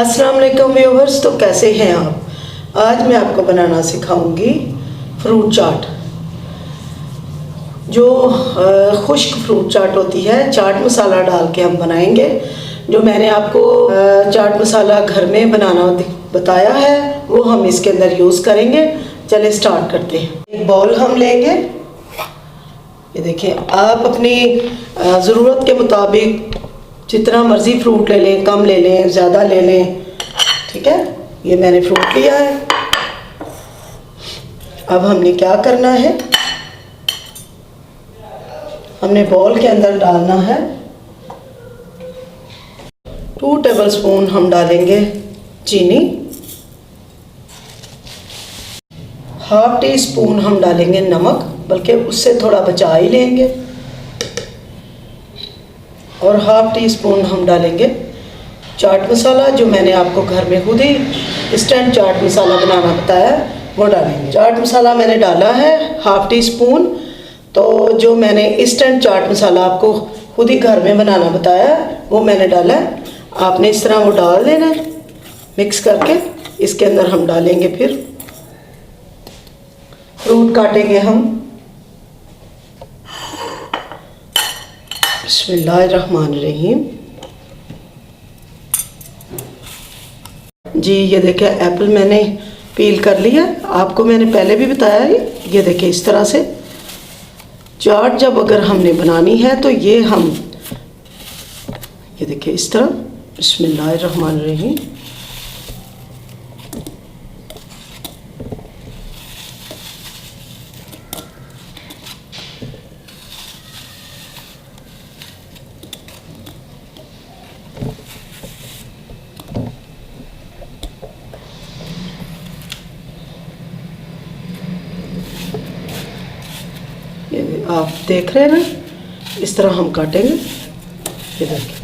अस्सलाम वालेकुम व्यूअर्स। तो कैसे हैं आप? आज मैं आपको बनाना सिखाऊंगी फ्रूट चाट। जो खुश्क फ्रूट चाट होती है, चाट मसाला डाल के हम बनाएंगे। जो मैंने आपको चाट मसाला घर में बनाना बताया है वो हम इसके अंदर यूज़ करेंगे। चले स्टार्ट करते हैं। एक बाउल हम लेंगे। ये देखिए, आप अपनी ज़रूरत के मुताबिक जितना मर्ज़ी फ्रूट ले लें, कम ले लें, ज़्यादा ले लें, ठीक है। ये मैंने फ्रूट लिया है। अब हमने क्या करना है, हमने बाउल के अंदर डालना है 2 टेबलस्पून हम डालेंगे चीनी, 1/2 टीस्पून हम डालेंगे नमक, बल्कि उससे थोड़ा बचा ही लेंगे, और 1/2 टीस्पून हम डालेंगे चाट मसाला, जो मैंने आपको घर में खुद ही इंस्टेंट चाट मसाला बनाना बताया वो डालेंगे। चाट मसाला मैंने डाला है 1/2 टीस्पून। तो जो मैंने इंस्टेंट चाट मसाला आपको खुद ही घर में बनाना बताया वो मैंने डाला है। आपने इस तरह वो डाल देना है मिक्स करके। इसके अंदर हम डालेंगे फिर फ्रूट, काटेंगे हम। बिस्मिल्लाहिर्रहमानिर्रहीम। जी ये देखिए, एप्पल मैंने पील कर लिया। आपको मैंने पहले भी बताया है। ये देखिए, इस तरह से चाट जब अगर हमने बनानी है तो ये हम, ये देखिए इस तरह। बिस्मिल्लाहिर्रहमानिर्रहीम। ये आप देख रहे हैं ना, इस तरह हम काटेंगे। ये देखिए,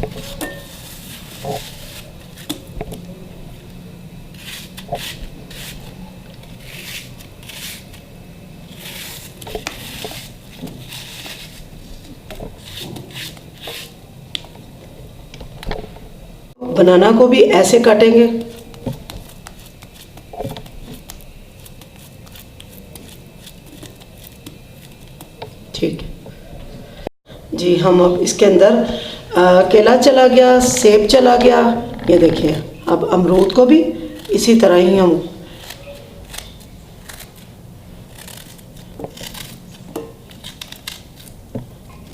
बनाना को भी ऐसे काटेंगे। ठीक है जी। हम अब इसके अंदर केला चला गया, सेब चला गया। ये देखिए, अब अमरूद को भी इसी तरह ही हम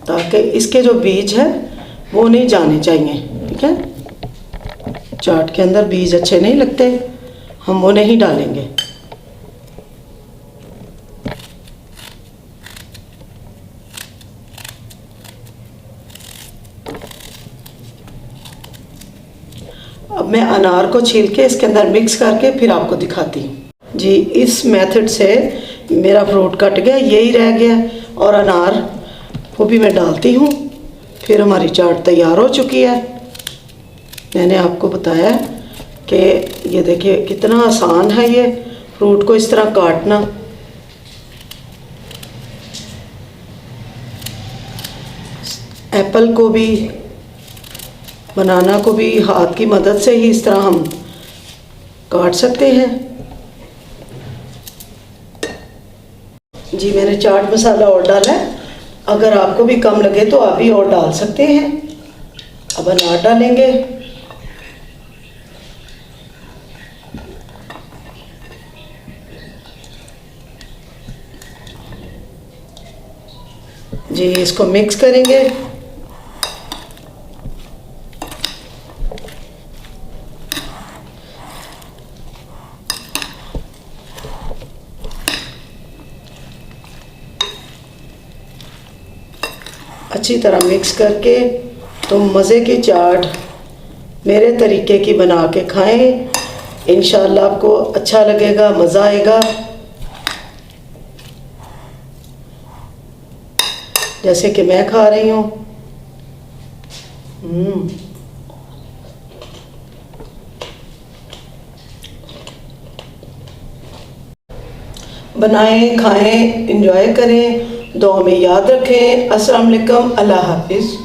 ताकि इसके जो बीज है वो नहीं जाने चाहिए, ठीक है। चाट के अंदर बीज अच्छे नहीं लगते, हम वो नहीं डालेंगे। अब मैं अनार को छील के इसके अंदर मिक्स करके फिर आपको दिखाती हूँ। जी इस मेथड से मेरा फ्रूट कट गया, यही रह गया, और अनार को भी मैं डालती हूँ। फिर हमारी चाट तैयार हो चुकी है। मैंने आपको बताया कि ये देखिए कितना आसान है ये फ्रूट को इस तरह काटना। एप्पल को भी, बनाना को भी हाथ की मदद से ही इस तरह हम काट सकते हैं। जी मैंने चाट मसाला और डाला है। अगर आपको भी कम लगे तो आप भी और डाल सकते हैं। अब अनार डालेंगे। जी इसको मिक्स करेंगे। अच्छी तरह मिक्स करके तो मज़े की चाट मेरे तरीके की बना के खाएं। इंशाअल्लाह आपको अच्छा लगेगा, मज़ा आएगा। जैसे कि मैं खा रही हूँ। बनाएं, खाएं, एंजॉय करें। दुआ में याद रखें। अस्सलाम वालेकुम, अल्लाह हाफिज़।